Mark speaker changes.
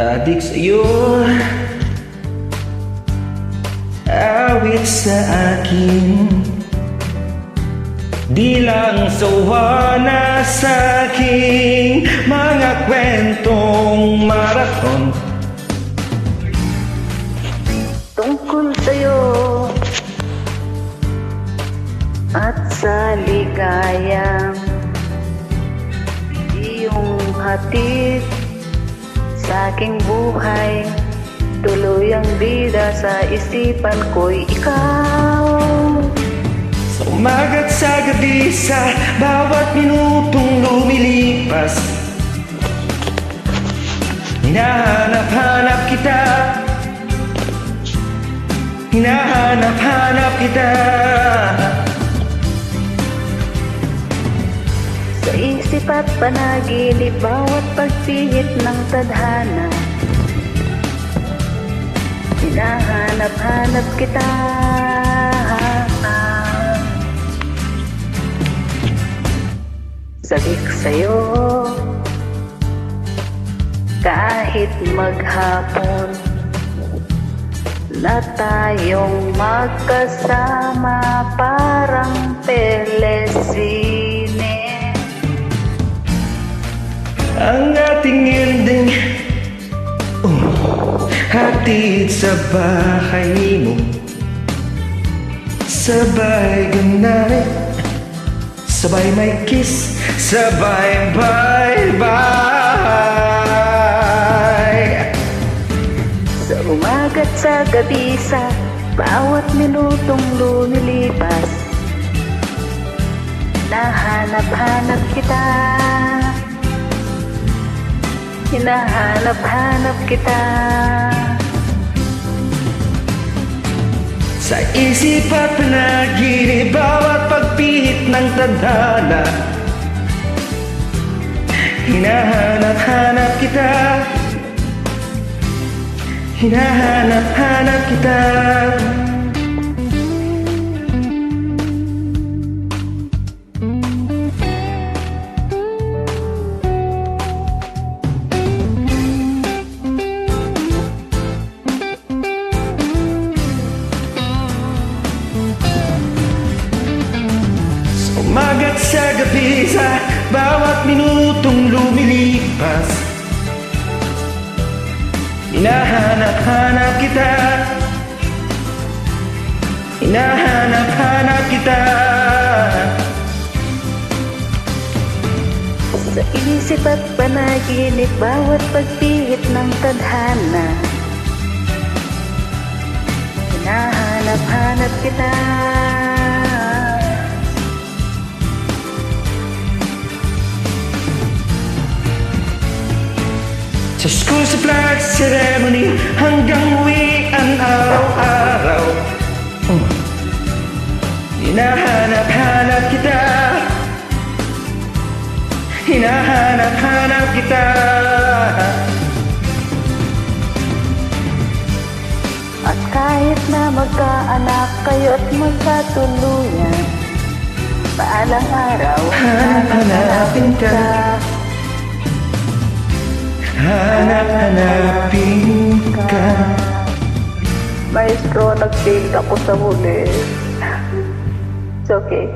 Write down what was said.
Speaker 1: adik sa'yo, awit sa akin. Di lang sawa na sa aking mga kwentong marathon.
Speaker 2: Tungkol sa'yo at sa ligayang iyong hatid sa aking buhay. Tuloy ang bida sa isipan ko'y ikaw.
Speaker 1: Sa umaga't sa gabi, sa bawat minutong lumilipas, hinahanap-hanap kita, hinahanap-hanap kita.
Speaker 2: Sa isip at panaginip, bawat pagpihit ng tadhana, hinahanap-hanap kita. Sabik sa'yo kahit maghapon na tayong magkasama, parang telesine.
Speaker 1: Ang ating ending, hatid sa bahay mo, sabay ganay, sabay may kiss, sabay bye-bye.
Speaker 2: Sa umaga't sa gabi, sa bawat minutong lumilipas, hinahanap-hanap kita, hinahanap-hanap kita.
Speaker 1: Sa isip at panaginip, bawat pagpihit ng tadhana, hinahanap-hanap kita, hinahanap-hanap kita. Umaga't sa gabi, sa bawat minutong lumilipas, hinahanap-hanap kita, hinahanap-hanap kita.
Speaker 2: Sa isip at panaginip, bawat pagpihit ng tadhana, hinahanap-hanap kita.
Speaker 1: Sa school, sa flag ceremony, hanggang uwian araw-araw, hinahanap-hanap kita, hinahanap-hanap kita.
Speaker 2: At kahit na magkaanak kayo't magkatuluyan, paalang araw,
Speaker 1: hanap-hanapin ka, hanap-hanapin ka.
Speaker 2: Maestro, nag-fail ako sa huli. It's okay.